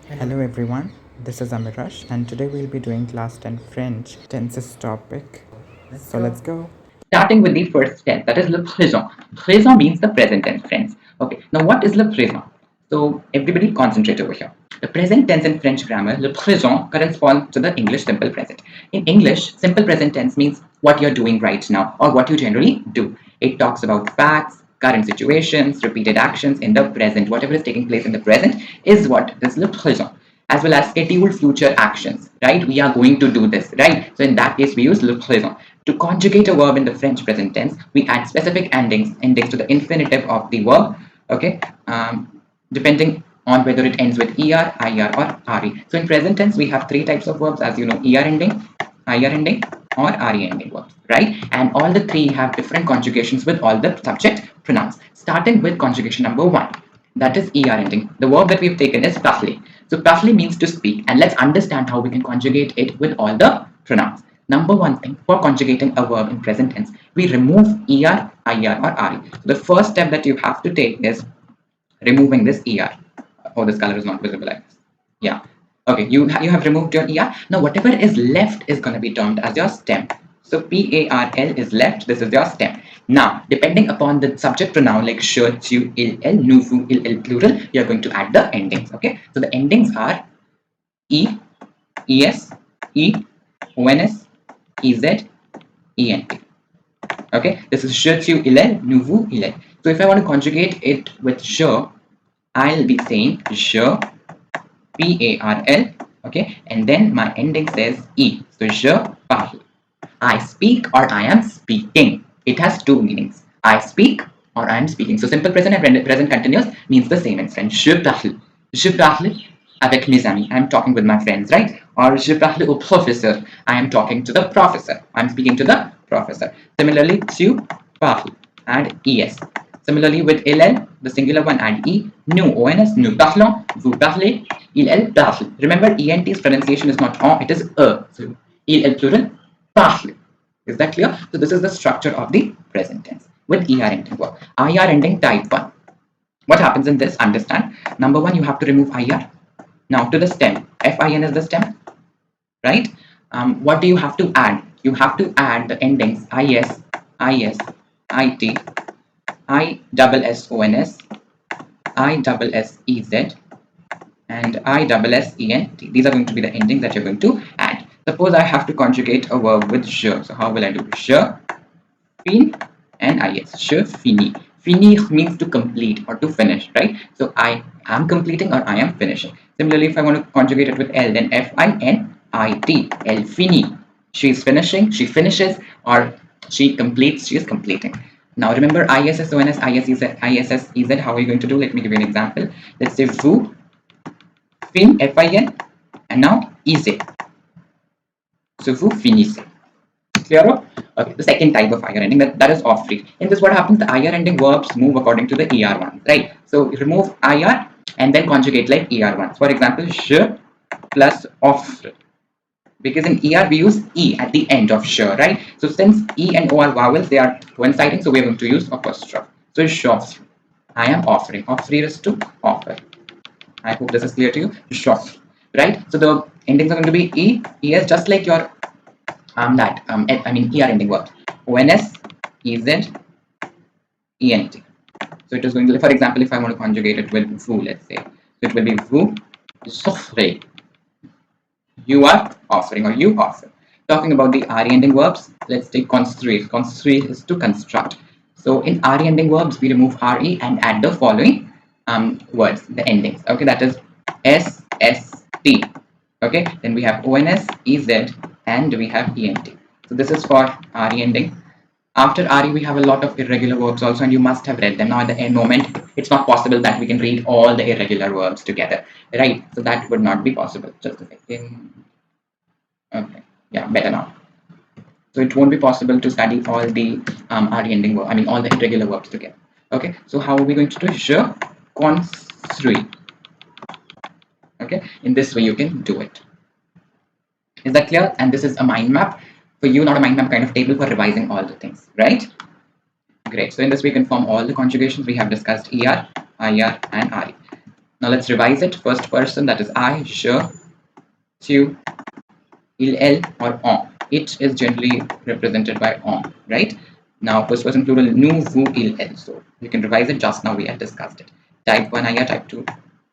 Hello everyone, this is Amirash and today we'll be doing class 10 French tenses topic. So let's go. Starting with the first tense, that is le présent. Présent means the present tense, friends. Okay, now what is le présent? So everybody concentrate over here. The present tense in French grammar, le présent, corresponds to the English simple present. In English, simple present tense means what you're doing right now or what you generally do. It talks about facts, current situations, repeated actions in the present. Whatever is taking place in the present is what is le présent, as well as scheduled future actions, right? We are going to do this, right? So in that case, we use le présent. To conjugate a verb in the French present tense, we add specific endings to the infinitive of the verb, okay? Depending on whether it ends with er, ir, or re. So in present tense, we have three types of verbs, as you know: er ending, ir ending, or re ending verbs, right? And all the three have different conjugations with all the subject pronouns. Starting with conjugation number one, that is er ending. The verb that we've taken is parler. So parler means to speak, and let's understand how we can conjugate it with all the pronouns. Number one thing, for conjugating a verb in present tense, we remove er, ir, or re. So the first step that you have to take is removing this er. Oh, this color is not visible, I guess. Yeah. Okay, you have removed your er. Now whatever is left is going to be termed as your stem. So parl is left. This is your stem. Now, depending upon the subject pronoun like je, tu, il, nous, vous, il, plural, you are going to add the endings. Okay. So the endings are e, es, e, ons, ez, ent. Okay. This is je, tu, il, nous, vous, il. So if I want to conjugate it with je, I'll be saying je, parl, okay, and then my ending says e. So je parle. I speak or I am speaking. It has two meanings. I speak or I am speaking. So simple present and present continuous means the same in French. Je parle. Je parle avec mes amis. I am talking with my friends, right? Or je parle au professeur. I am talking to the professor. I am speaking to the professor. Similarly, tu parles. Add es. Similarly, with il, the singular one, add e. Nous, ons, nous parlons. Vous parlez. Il, elle parle. Remember, ent's pronunciation is not on, it is e. So, il, elle plural, parle. Is that clear? So this is the structure of the present tense with er ending verb. Ir ending type 1. What happens in this? Understand. Number one, you have to remove ir. Now to the stem. Fin is the stem, right? What do you have to add? You have to add the endings is, it, I double s ons, I double s ez, and I double s ent. These are going to be the endings that you're going to add. Suppose I have to conjugate a verb with je. So how will I do? Je, fin, and is. Je fini. Fini means to complete or to finish, right? So I am completing or I am finishing. Similarly, if I want to conjugate it with L, then finit. Elle finit. She is finishing, she finishes, or she completes, she is completing. Now remember ISS, ONS, ISS, EZ. How are you going to do? Let me give you an example. Let's say vous, fin, fin, and now EZ. So vous finissez. Clear? Okay, the second type of IR ending, that is off free. In this, what happens? The IR ending verbs move according to the ER ones, right? So remove IR and then conjugate like ER ones. For example, je plus offre. Because in ER we use E at the end of je, right? So since E and O are vowels, they are coinciding, so we are going to use apostrophe. So j'offre. I am offering. Offrir is to offer. I hope this is clear to you. J'offre. Right? So the endings are going to be E, ES, just like your ER ending verb. ONS, EZ, ENT. So it is going to, for example, if I want to conjugate it with vous, let's say. So it will be vous offrez. You are offering or you offer. Talking about the RE ending verbs, let's take construire. Construire is to construct. So in RE ending verbs, we remove RE and add the following words, the endings. Okay, that is S, S, T. Okay, then we have ONS, EZ, and we have ENT. So this is for RE ending. After RE, we have a lot of irregular verbs also, and you must have read them. Now at the end moment, it's not possible that we can read all the irregular verbs together, right? So that would not be possible. Just a second. Okay, yeah, better now. So it won't be possible to study all the RE ending verbs, all the irregular verbs together. Okay, so how are we going to do? Je construis. Okay, in this way you can do it. Is that clear? And this is a mind map for you, not a mind map kind of table for revising all the things, right? Great. So in this we confirm all the conjugations we have discussed: ER, IR, and RE. Now let's revise it. First person, that is I, je, tu, il, elle, or on. It is generally represented by on, right? Now first person plural, nous, vous, il, elle. So you can revise it. Just now we had discussed it. Type 1 I, type 2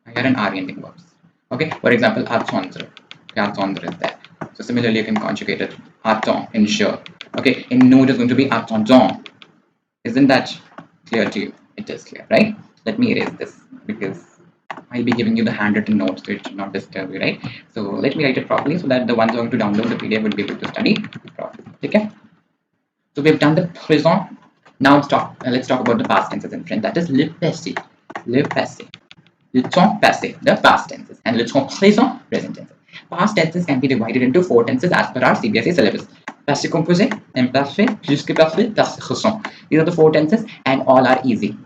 I and R ending verbs. Okay, for example, attendre. Attendre is there. So similarly, you can conjugate it. Attend in je. Okay, in nous it is going to be attendons. Isn't that clear to you? It is clear, right? Let me erase this because I'll be giving you the handwritten notes, so it should not disturb you, right? So let me write it properly so that the ones going to download the PDF would be able to study properly. Okay. So we've done the présent. Now let's talk about the past tenses in French. That is le passé, le passé, le temps passé, the past tenses, and le temps présent, present tenses. Past tenses can be divided into 4 tenses as per our CBSE syllabus. Passé composé, imparfait, plus que parfait, passé récent. These are the 4 tenses, and all are easy.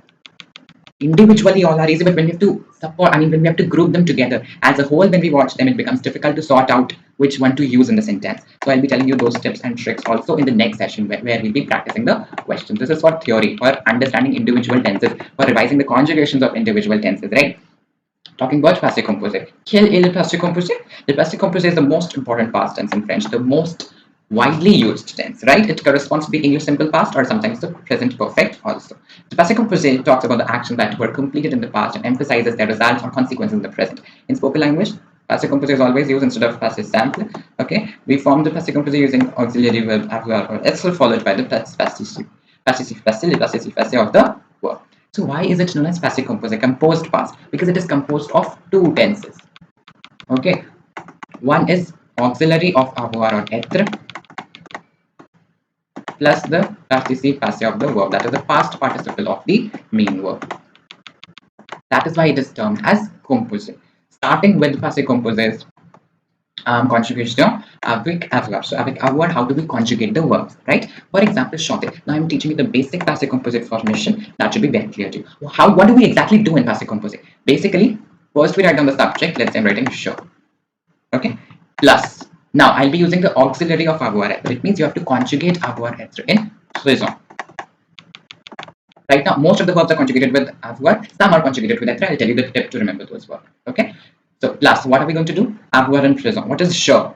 Individually all are easy, but when we have to when we have to group them together as a whole, when we watch them, it becomes difficult to sort out which one to use in the sentence. So I'll be telling you those tips and tricks also in the next session where we'll be practicing the questions. This is for theory, for understanding individual tenses, for revising the conjugations of individual tenses, right? Talking about passé composé. Quel est le passé composé? Le passé composé is the most important past tense in French, the most widely used tense, right? It corresponds to the English simple past or sometimes the present perfect also. The passé composé talks about the actions that were completed in the past and emphasizes their results or consequences in the present. In spoken language, passé composé is always used instead of passé simple. Okay, we form the passé composé using auxiliary verb avoir or être followed by the participe passé, le passé passé of the verb. So why is it known as passé composé, composed past? Because it is composed of 2 tenses. Okay, one is auxiliary of avoir or être plus the participe passé of the verb, that is the past participle of the main verb. That is why it is termed as composé. Starting with passé composé conjugation avec avoir. So avec avoir, how do we conjugate the verbs, right? For example, chanter. Now I'm teaching you the basic passé composé formation. That should be very clear to you. What do we exactly do in passé composé? Basically, first we write down the subject. Let's say I'm writing je. Okay, plus. Now I'll be using the auxiliary of avoir être. It means you have to conjugate avoir être in présent. Right now, most of the verbs are conjugated with avoir. Some are conjugated with être. I'll tell you the tip to remember those verbs. Okay. So plus, what are we going to do? Avoir in présent. What is je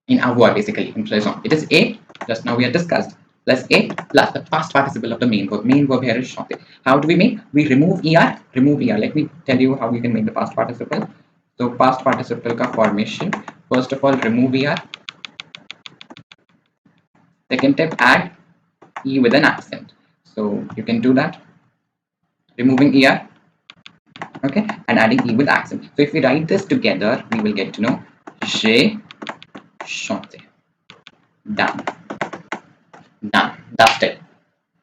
in avoir basically in présent? It is a. Just now we have discussed. Plus a plus the past participle of the main verb. Main verb here is chanter. How do we make? We remove er. Remove er. Let me tell you how you can make the past participle. So past participle ka formation. First of all, remove er. Second tip, add e with an accent. So you can do that. Removing er, okay, and adding e with accent. So if we write this together, we will get to know j'ai chanté. Done. Done. That's it.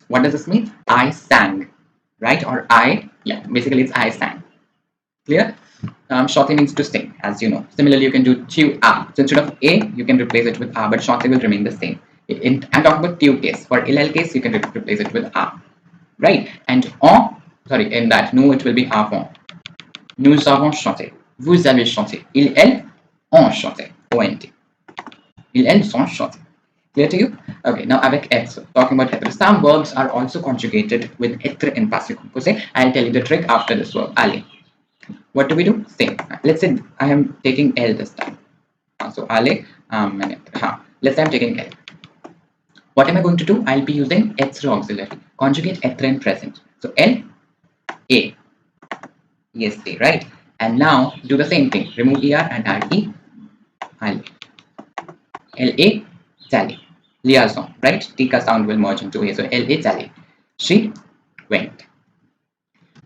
What does this mean? I sang, right? Or basically it's I sang. Clear? Chanter means to sing, as you know. Similarly, you can do tu as. So instead of a, you can replace it with a, but chanter will remain the same. I'm talking about tu case. For il case, you can replace it with a, right? And in that, nous, it will be avant. Nous avons chanté. Vous avez chanté. Ils, elles ont chanté. O-N-T. Ils, elles ont chanté. Clear to you? Okay, now avec être. Talking about être. Some verbs are also conjugated with être in passé composé. I'll tell you the trick after this verb. Aller. What do we do? Same. Let's say I am taking L this time. So aller, let's say I'm taking L. What am I going to do? I'll be using être auxiliary. Conjugate être in present. So L, A. Yes, A, right? And now do the same thing. Remove ER and add E. Aller. L-A, Sally. Liaison, right? Tika sound will merge into A. So L-A, Sally. She went.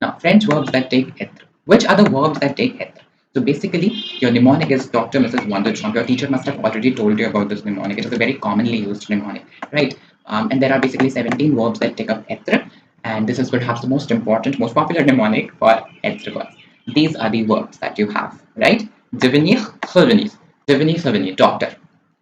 Now, French verbs that take être. Which are the verbs that take être? So basically, your mnemonic is Dr. Mrs Vandertramp. Your teacher must have already told you about this mnemonic. It is a very commonly used mnemonic, right? And there are basically 17 verbs that take up être. And this is perhaps the most important, most popular mnemonic for être verbs. These are the verbs that you have, right? Devenir, revenir. Devenir, revenir. Doctor.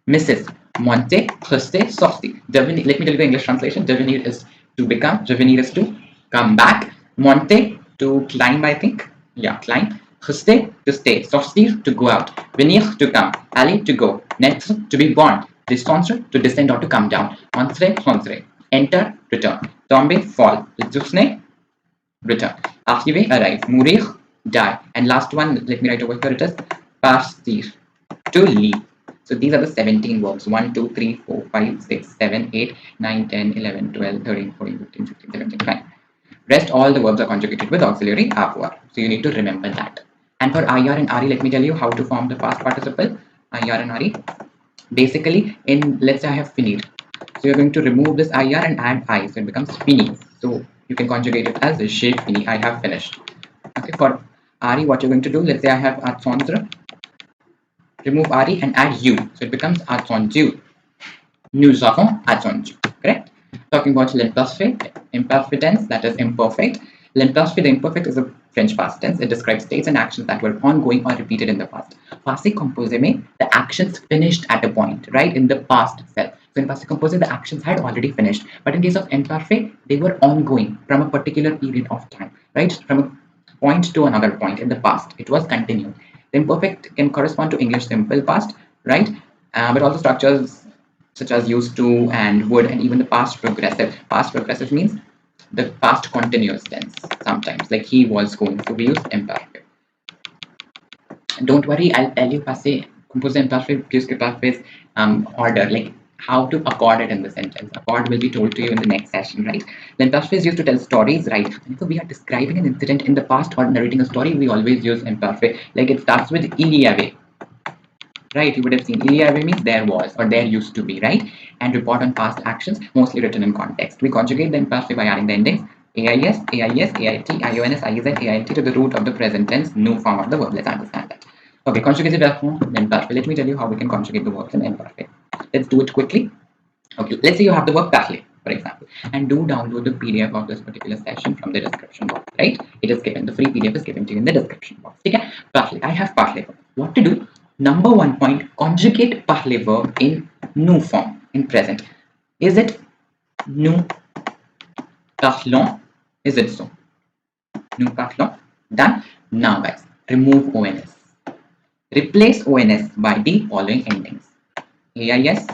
Mrs. Monter, rester, sortir. Devenir, let me tell you the English translation. Devenir is to become. Revenir is to come back. Monter, to climb, I think. Yeah, climb. Rester, to stay. Sortir, to go out. Venir, to come. Aller, to go. Naître, to be born. Descendre, to descend or to come down. Entrer, rentrer. Enter, return. Tomber, fall. Retourner, return. Arriver, arrive. Mourir, die. And last one, let me write over here, it is partir, to leave. So these are the 17 verbs: 1, 2, 3, 4, 5, 6, 7, 8, 9, 10, 11, 12, 13, 14, 15, 16, 17, 5. Rest all the verbs are conjugated with auxiliary avoir. So you need to remember that. And for IR and RE, let me tell you how to form the past participle. IR and RE. Basically, in let's say I have finir. So you're going to remove this IR and add I. So it becomes fini. So you can conjugate it as j'ai fini. I have finished. Okay, for RE, what you're going to do, let's say I have attendre. Remove RE and add U. So it becomes attendu. Nous avons attendu. Correct? Talking about l'imparfait, imperfect tense, that is imperfect. L'imparfait, the imperfect is a French past tense. It describes states and actions that were ongoing or repeated in the past. Passé composé means the actions finished at a point, right, in the past itself. So in passé composé, the actions had already finished. But in case of imparfait, they were ongoing from a particular period of time, right? From a point to another point in the past. It was continuing. The imperfect can correspond to English simple past, right? But also structures such as used to and would, and even the past progressive. Past progressive means the past continuous tense sometimes, like he was going. So we use imperfect. Don't worry, I'll tell you passé, composé, imperfect, plus perfect order, like how to accord it in the sentence. Accord will be told to you in the next session, right? The imperfect is used to tell stories, right? And so we are describing an incident in the past or narrating a story, we always use imperfect. Like it starts with il y avait, right? You would have seen il y avait means there was or there used to be, right? And report on past actions, mostly written in context. We conjugate the imperfect by adding the endings AIS, AIS, AIT, IONS, IZ, AINT to the root of the present tense, new form of the verb. Let's understand that. Okay, conjugated verb form, imperfect. Let me tell you how we can conjugate the verbs in imperfect. Let's do it quickly. Okay, let's say you have the verb parler, for example, and do download the PDF of this particular session from the description box, right? It is given, the free PDF is given to you in the description box. Okay, parler. I have parler verb. What to do? Number 1 point, conjugate parler verb in nous form, in present. Is it nous parlons? Is it so? Nous parlons. Done. Now, guys, remove ONS. Replace ONS by the following endings: AIS,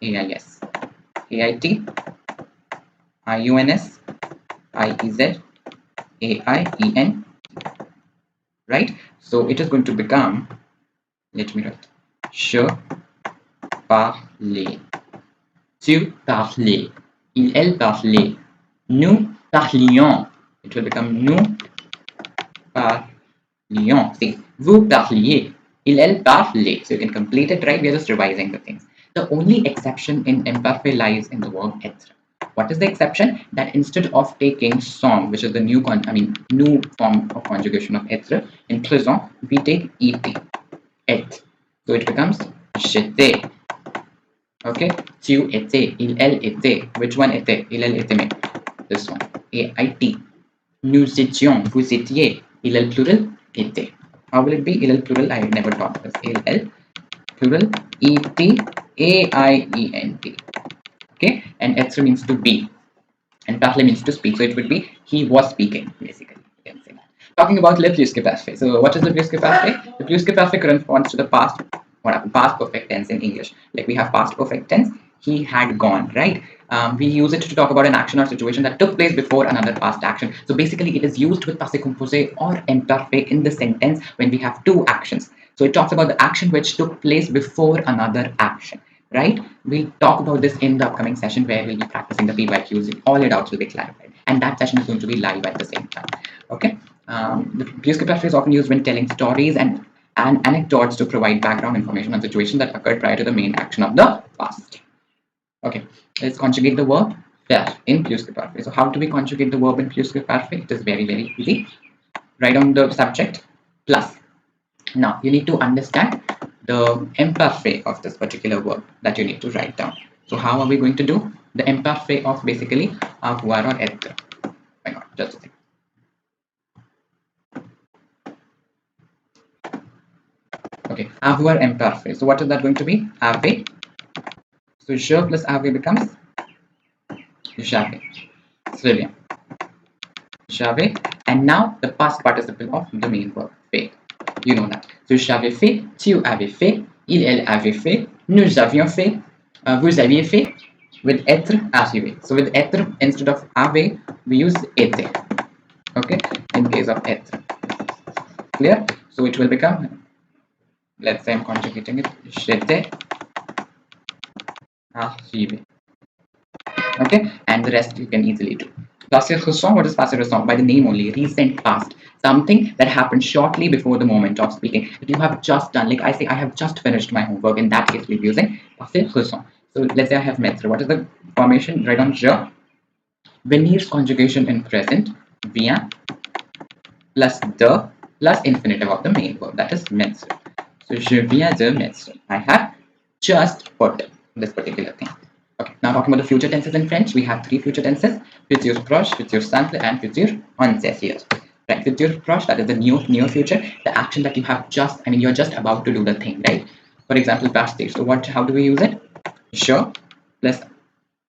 AIS, AIT, IUNS, IEZ, AIEN, right? So it is going to become, let me write, je parlais, tu parlais, elle parlait, nous parlions. It will become nous parlions. See, vous parliez, elle parlait. So you can complete it, right? We are just revising the things. The only exception in imparfait lies in the verb être. What is the exception? That instead of taking som, which is the new form of conjugation of être, in présent, we take et. So it becomes j'étais. Okay, tu étais, elle était. Which one était? Elle était. This one. AIT. Nous étions, vous étiez. Elle plural, était. How will it be? Elle plural, I never taught this. Elle plural, et, AIENT. Okay, and être means to be, and parler means to speak. So it would be he was speaking, basically. You can say that. Talking about le plus que parfait. So what is the plus que parfait? The plus que parfait corresponds to the past, past perfect tense in English. Like we have past perfect tense. He had gone, right? We use it to talk about an action or situation that took place before another past action. So basically, it is used with passé composé or imparfait in the sentence when we have two actions. So it talks about the action which took place before another action, right? We'll talk about this in the upcoming session where we'll be practicing the PYQs. All the doubts will be clarified, and that session is going to be live at the same time. Okay. The plus que parfait is often used when telling stories and anecdotes to provide background information on situations that occurred prior to the main action of the past. Okay, let's conjugate the verb faire in plus que parfait. So how do we conjugate the verb in plus que parfait? It is very, very easy. Write on the subject plus. Now you need to understand the imparfait of this particular verb that you need to write down. So how are we going to do the imparfait of basically avoir or être? Hang on, just a second. Okay, avoir imparfait. So what is that going to be? Avait. So je plus avait becomes j'avais. Très bien. J'avais. And now the past participle of the main verb fait. You know that. So j'avais fait, tu avais fait, elle avait fait, nous avions fait, vous aviez fait, with être arrivé. So with être, instead of avait, we use était. Okay, in case of être. Clear? So it will become, let's say I'm conjugating it, j'étais arrivé. Okay, and the rest you can easily do. Passé récent, what is passé récent? By the name only, recent past. Something that happened shortly before the moment of speaking. That you have just done. Like I say, I have just finished my homework. In that case, we'll be using passé récent. So let's say I have maître. What is the formation? Write on je. Venir's conjugation in present, vient, plus de, plus infinitive of the main verb. That is maître. So je viens de maître. I have just put this particular thing. Okay, now talking about the future tenses in French, we have three future tenses: futur proche, futur simple, and futur antérieur. Right, futur proche, that is the near future, the action that you have just, I mean, you're just about to do the thing, right? For example, passé. So how do we use it? Je plus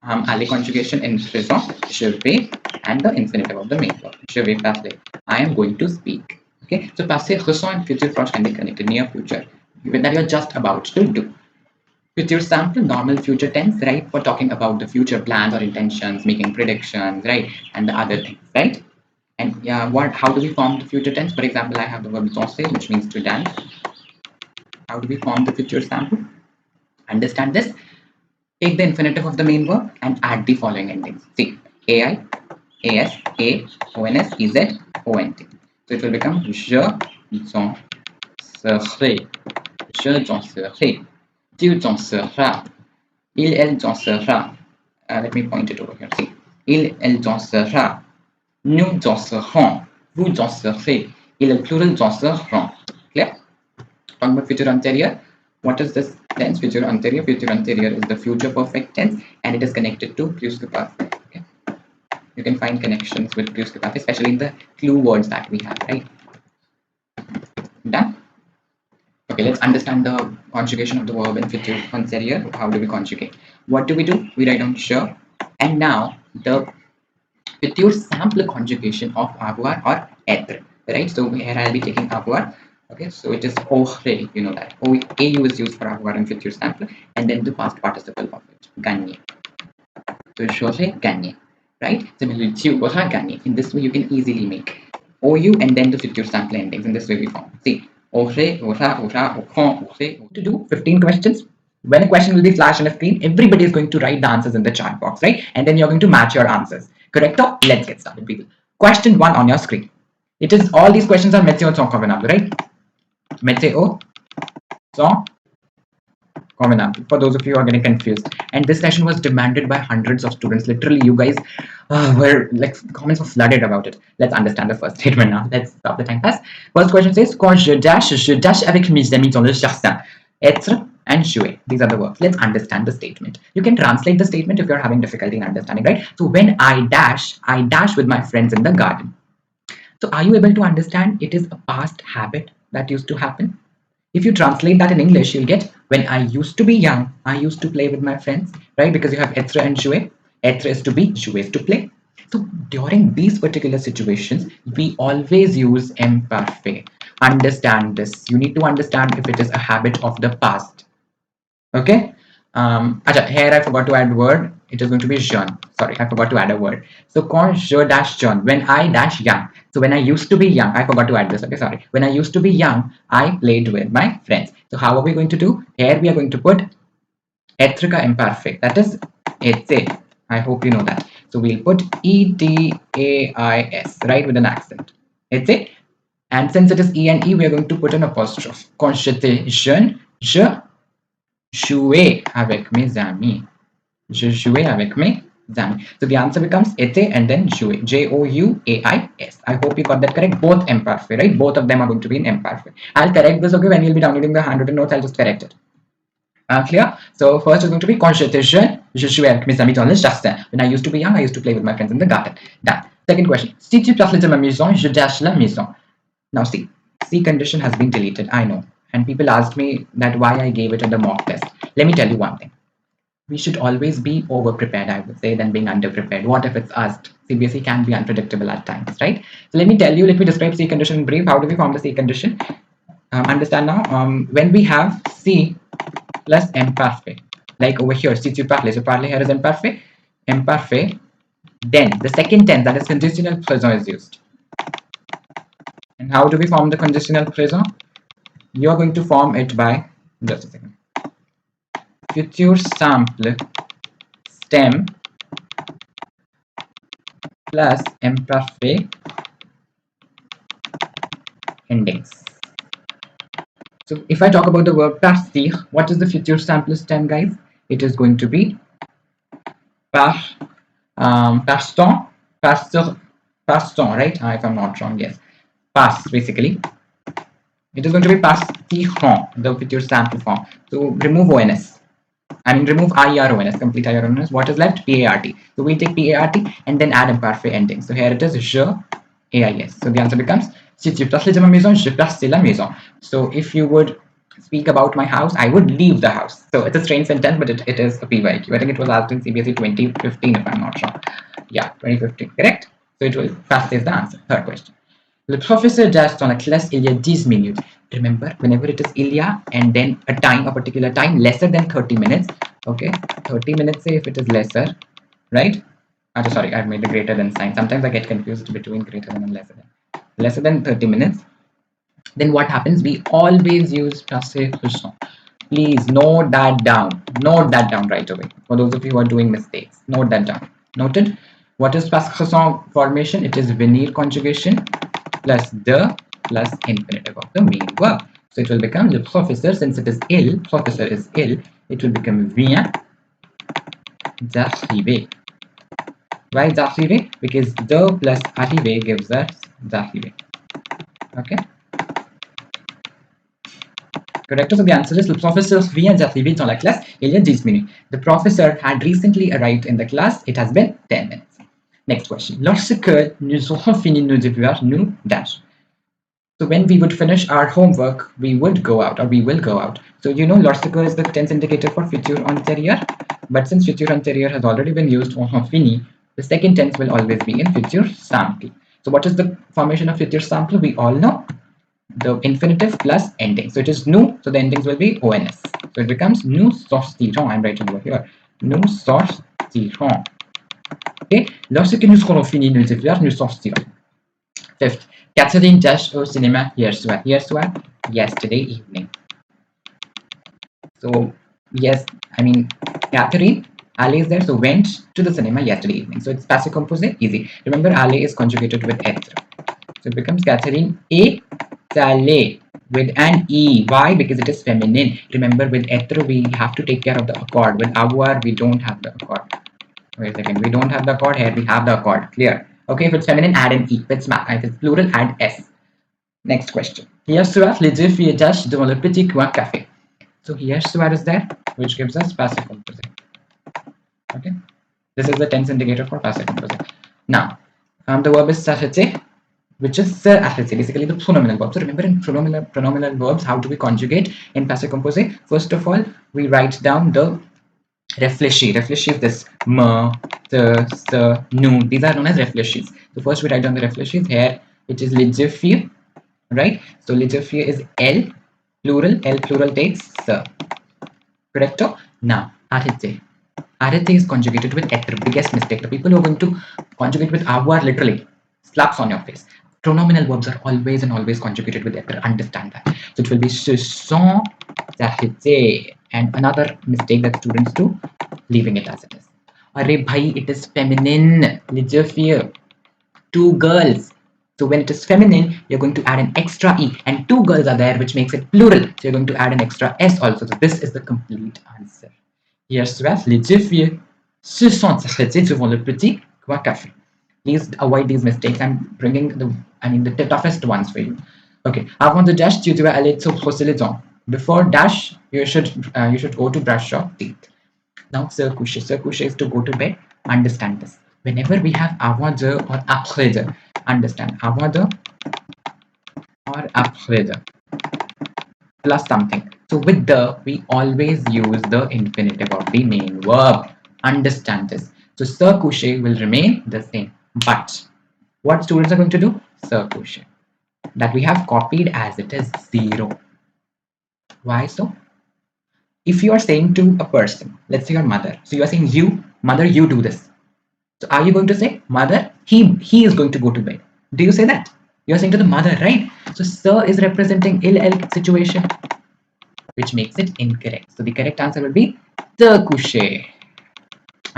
aller conjugation in présent, je vais, and the infinitive of the main verb. Je vais parler. I am going to speak. Okay, so passé, récent, and futur proche can be connected, near future, that you're just about to do. Future sample, normal future tense, right? For talking about the future plans or intentions, making predictions, right? And the other things, right? And yeah, how do we form the future tense? For example, I have the verb danser, which means to dance. How do we form the future sample? Understand this. Take the infinitive of the main verb and add the following endings. See, ai, as, a, ons, ez, ont. So it will become je danserai, je danserai. Tu danseras, il, elle dansera. Let me point it over here. See, il, elle dansera. Nous danserons. Vous danserez. Il, elle, plural danseront. Clear? Talking about future anterior. What is this tense? Future anterior. Future anterior is the future perfect tense, and it is connected to plus perfect. Okay? You can find connections with plus perfect, especially in the clue words that we have. Right? Done. Okay, let's understand the conjugation of the verb in future anterior. How do we conjugate? What do? We write down je, and now the future sample conjugation of avoir or être. Right? So here I'll be taking avoir. Okay, so it is aurait. You know that. Au is used for avoir in future sample, and then the past participle of it, gagner. So j'aurais gagné. Right? Similarly, tu auras gagné. In this way, you can easily make ou and then the future sample endings. In this way, we form. See. Aurait, aura, auront, aurait. To do 15 questions. When a question will be flashed on a screen, everybody is going to write the answers in the chat box, right? And then you're going to match your answers. Correcto? Let's get started, people. Question 1 on your screen. It is all these questions are métier sans convenable, right? Météo sans convenable. For those of you who are getting confused. And this session was demanded by hundreds of students. Literally, you guys were like, comments were flooded about it. Let's understand the first statement now. Let's stop the time pass. First question says, quand je dash avec mes amis dans le jardin. Être and jouer. These are the verbs. Let's understand the statement. You can translate the statement if you're having difficulty in understanding, right? So when I dash with my friends in the garden. So are you able to understand? It is a past habit that used to happen. If you translate that in English, you'll get when I used to be young, I used to play with my friends, right? Because you have être and jouer. Être is to be, jouer is to play. So during these particular situations, we always use imparfait. Understand this. You need to understand if it is a habit of the past. Okay? Here I forgot to add word. It is going to be jeune. Sorry, I forgot to add a word. So quand je dash jeune, when I dash young. So when I used to be young, I forgot to add this. Okay, sorry. When I used to be young, I played with my friends. So how are we going to do? Here we are going to put être ka imperfect. That is était. I hope you know that. So we'll put EDAIS, right, with an accent. Était. And since it is E and E, we are going to put an apostrophe. Quand j'étais jeune, je jouais avec mes amis. Je jouais avec mes amis. So the answer becomes était and then jouer. Jouais. I hope you got that correct. Both imperfect, right? Both of them are going to be in imperfect. I'll correct this, okay? When you'll be downloading the handwritten notes, I'll just correct it. Clear? So first is going to be quand j'étais jeune, je jouais avec mes amis dans le jardin. When I used to be young, I used to play with my friends in the garden. Done. Second question. Si tu places ma maison, je dash la maison. Now see, C condition has been deleted. I know. And people asked me that why I gave it in the mock test. Let me tell you one thing. We should always be over-prepared, I would say, than being under-prepared. What if it's asked? CBSE can be unpredictable at times, right? So let me describe C condition in brief. How do we form the C condition? Understand now, when we have C plus imparfait, like over here, si tu parles, so parler here is imparfait, then the second tense, that is conditional présent, is used. And how do we form the conditional présent? You are going to form it by, just a second, future simple stem plus imparfait endings. So if I talk about the verb passer, what is the future simple stem, guys? It is going to be par, passant, passer, passant, right? If I'm not wrong, yes. Pass, basically. It is going to be passiront, the future sample form. So remove ONS. I mean, remove IRONS, complete IRONS. What is left? PART. So we take PART and then add imperfect ending. So here it is je, AIS. So the answer becomes si tu passes de ma maison, je passe la maison. So if you would speak about my house, I would leave the house. So it's a strange sentence, but it is a PYQ. I think it was asked in CBSE 2015, if I'm not wrong. Yeah, 2015, correct? So it will pass is the answer. Third question. Le professeur dash dans la classe il y a 10 minutes. Remember, whenever it is il y a and then a time, a particular time lesser than 30 minutes. Okay, 30 minutes, say if it is lesser, right? Sorry, I've made the greater than sign. Sometimes I get confused between greater than and lesser than. Lesser than 30 minutes. Then what happens? We always use passé présent. Please note that down. Note that down right away. For those of you who are doing mistakes, note that down. Noted? What is passé présent formation? It is venir conjugation plus de plus infinitive of the main verb. So it will become le professeur, since it is il, professeur is il, it will become vient d'arriver. Why d'arriver? Because de plus arriver gives us d'arriver. Okay. Correct. So the answer is le professeur vient d'arriver dans la classe il y a 10 minutes. The professor had recently arrived in the class. It has been 10 minutes. Next question. Lorsque nous aurons fini nos devoirs, nous dash. So when we would finish our homework, we would go out, or we will go out. So you know, lorsque is the tense indicator for future antérieur. But since future antérieur has already been used, auront fini, the second tense will always be in future simple. So what is the formation of future simple? We all know the infinitive plus ending. So it is nous, so the endings will be ONS. So it becomes nous sortirons. I'm writing over here. Nous sortirons. Okay. Lorsque nous aurons fini nos devoirs, nous sortirons. Fifth, Catherine dash au cinéma hier soir. Hier soir, yesterday evening. So yes, I mean Catherine, aller is there, so went to the cinema yesterday evening. So it's passé composé, easy. Remember, aller is conjugated with être. So it becomes Catherine est allée with an e. Why? Because it is feminine. Remember, with être we have to take care of the accord. With avoir we don't have the accord. Wait a second, we don't have the accord. Here we have the accord. Clear? Okay, if it's feminine, add an e. If it's plural, add s. Next question. Hier soir, les deux filles dash devant le petit coin café. So hier soir is there, which gives us passé composé. Okay, this is the tense indicator for passé composé. Now, the verb is s'arrêter, which is se arrêter, basically the pronominal verb. So remember, in pronominal verbs, how do we conjugate in passé composé? First of all, we write down the réfléchi. Réfléchi is this me, se, nous. These are known as réfléchis. So first we write down the réfléchis. Here it is les deux filles, right? So les deux filles is elle, plural. Elle plural takes se. Correcto? Now arrêter. Arrêter is conjugated with être. Biggest mistake. The people who are going to conjugate with avoir literally slaps on your face. Pronominal verbs are always and always conjugated with être. Understand that. So it will be se sont arrêtés. And another mistake that students do, leaving it as it is. Arre bhai, it is feminine. Les deux filles. Two girls. So when it is feminine, you're going to add an extra e. And two girls are there, which makes it plural. So you're going to add an extra s also. So this is the complete answer. Hier soir, les deux filles se sont arrêtées devant le petit coin café. Please avoid these mistakes. I'm bringing the toughest ones for you. Okay. Avant de dash, tu dois aller te brosser les dents. Before dash, you should go to brush your teeth. Now, se coucher. Se coucher is to go to bed. Understand this. Whenever we have avant de or après de, understand avant de or après de plus something. So with the, we always use the infinitive of the main verb. Understand this. So se coucher will remain the same. But what students are going to do? Se coucher. That we have copied as it is 0. Why so? If you are saying to a person, let's say your mother, so you are saying, you, mother, you do this. So are you going to say, mother, he is going to go to bed? Do you say that? You're saying to the mother, right? So sir is representing ill health situation, which makes it incorrect. So the correct answer will be the coucher.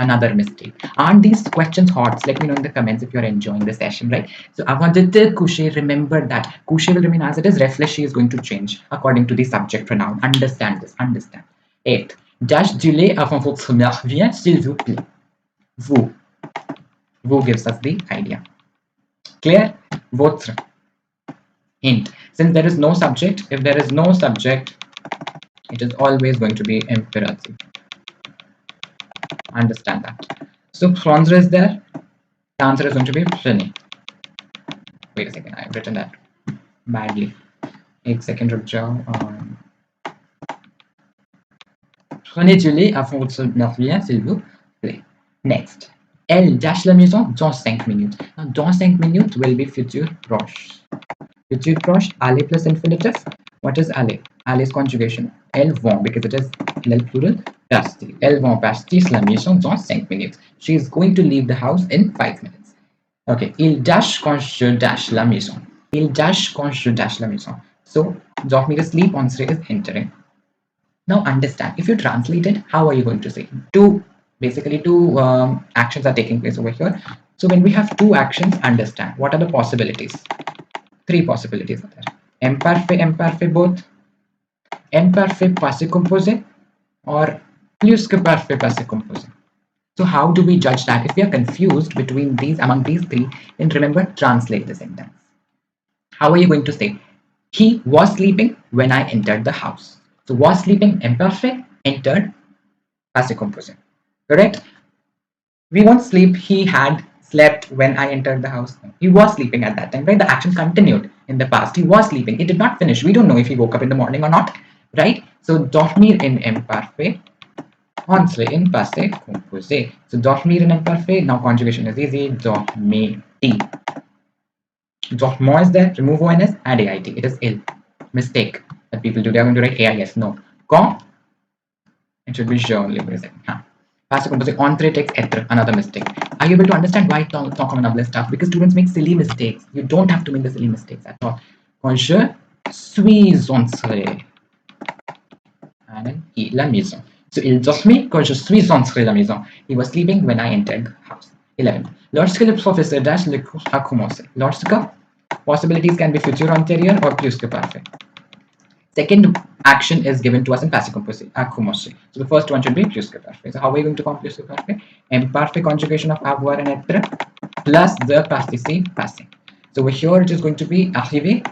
Another mistake. Aren't these questions hot? Let me know in the comments if you're enjoying the session, right? So avant de coucher, remember that coucher will remain as it is. Réfléchir is going to change according to the subject pronoun. Understand this. Understand. Eighth. Dash du lait avant votre mère vient, s'il vous plaît. Vous. Vous gives us the idea. Clear? Votre. Hint. Since there is no subject, if there is no subject, it is always going to be imperative. Understand that. So prendre is there. The answer is going to be prenez. Wait a second, I've written that badly. एक second रुक जाओ. Prenez du lait avant votre mère vient, s'il vous plaît. Next. Elle dash la maison dans 5 minutes. Now, dans 5 minutes will be future proche. Future proche, aller plus infinitive. What is aller? Aller's conjugation. Elles vont, because it is le plural, partir. Elles vont partir la maison dans 5 minutes. She is going to leave the house in 5 minutes. Okay. Il dash quand je dash la maison. Il dash quand je dash la maison. So, dormir is sleep, entrer is entering. Now understand, if you translate it, how are you going to say? Basically two actions are taking place over here. So when we have two actions, understand what are the possibilities. 3 possibilities are there. Imparfait, imparfait both. Imparfait passé composé, or plus que parfait passé composé. So how do we judge that? If we are confused between these, among these 3, then remember, translate the sentence. How are you going to say? He was sleeping when I entered the house. So was sleeping, imperfect, entered, passé composé. Correct? We won't sleep. He had slept when I entered the house. He was sleeping at that time, right? The action continued in the past. He was sleeping. It did not finish. We don't know if he woke up in the morning or not, right? So dormir in imparfait, entrer in passé composé. So dormir in imparfait. Now conjugation is easy. Dormir. Dormant is there. Remove ONS. Add AIT. It is ill. Mistake that people do. They are going to write AIS. No. Quand? It should be je only. Wait a second. Passé composé. Entrer takes être. Another mistake. Are you able to understand why temps convenable is tough? Because students make silly mistakes. You don't have to make the silly mistakes at all. Quand je suis entré. And then la maison. So il dormait quand je suis entré la maison. He was sleeping when I entered the house. 11. Lorsque le professeur dash le cours a commencé. Lorsque possibilities can be future antérieur or plus que parfait. Second action is given to us in passé composé, a commencé. So the first one should be plus que parfait. So how are we going to form plus que parfait? Imparfait conjugation of avoir and être plus the participe passé. So over here it is going to be arrivé.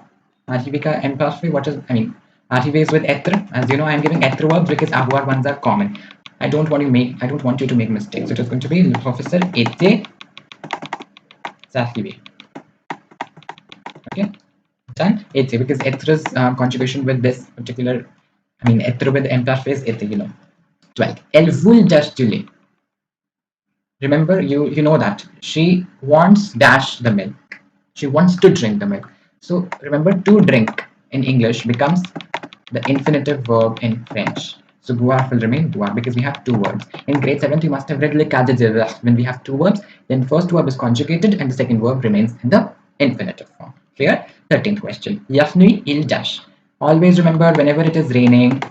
Arrivé ka imparfait. Arrivé is with être. As you know, I am giving être verbs because avoir ones are common. I don't want you to make mistakes. So it is going to be le professeur était arrivé. Okay. Done. Été, because étre's conjugation with this particular, être with imparfait is été, 12. Elle voulait dash du lait. Remember, you know that she wants dash the milk. She wants to drink the milk. So remember, to drink in English becomes the infinitive verb in French. So boire will remain boire because we have 2 verbs. In grade 7th, you must have read le cas de dire. When we have 2 verbs, then first verb is conjugated and the second verb remains in the infinitive form. Clear? 13th question. La nuit, il dash. Always remember, whenever it is raining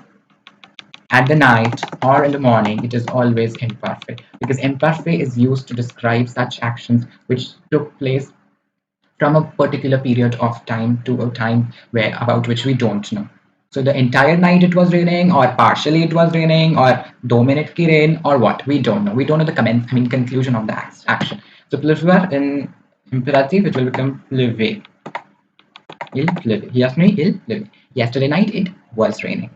at the night or in the morning, it is always imperfect, because imperfect is used to describe such actions which took place from a particular period of time to a time about which we don't know. So the entire night it was raining, or partially it was raining, or 2 minutes ki rain, or what? We don't know. We don't know the conclusion of the action. So pleuvoir in imperative, it will become pleuver. Il pleuvait. Il pleuvait. Yesterday night it was raining.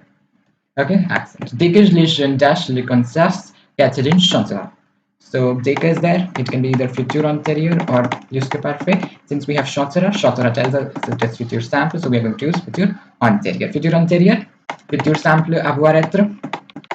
Okay, accent. Dès que les jeunes dash le concert, Catherine chantera. So dès que is there, it can be either future antérieur or plus que parfait. Since we have chantera tells us it is future simple, so we are going to use future antérieur. Future antérieur, future simple avoir être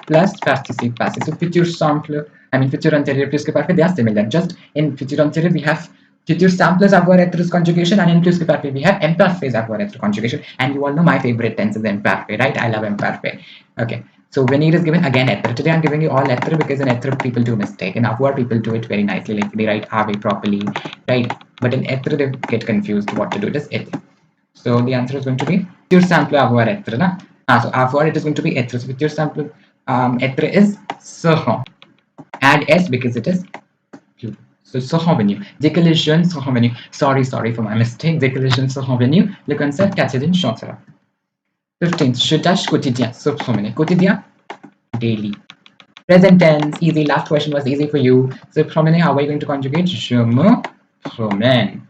plus participe passé. So future simple, future antérieur plus que parfait, they are similar. Just in future antérieur we have future simple avoir être conjugation, and in plus que parfait we have imparfait avoir être conjugation. And you all know my favorite tense is imparfait, right? I love imparfait. Okay, So venir is given again être. Today I'm giving you all être because in être people do mistake. In avoir people do it very nicely, like they write ave properly, right? But in être they get confused what to do. It is être. So the answer is going to be futur simple avoir être. Na? So avoir it is going to be être. So futur simple être is seront. Add s because it is plural. So seront venus. Dès que les jeunes seront venus. Sorry for my mistake. Dès que les jeunes seront venus, le concert Catherine chantera. 15th, je tâche quotidien, se promener. Quotidien, daily. Present tense, easy. Last question was easy for you. Se promener, how are you going to conjugate? Je me promène.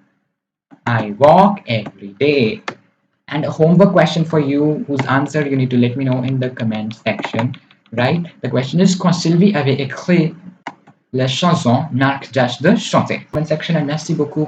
I walk every day. And a homework question for you, whose answer you need to let me know in the comment section. Right? The question is, quand Sylvie avait écrit la chanson, Marc Dash de chanter. Comment section, and merci beaucoup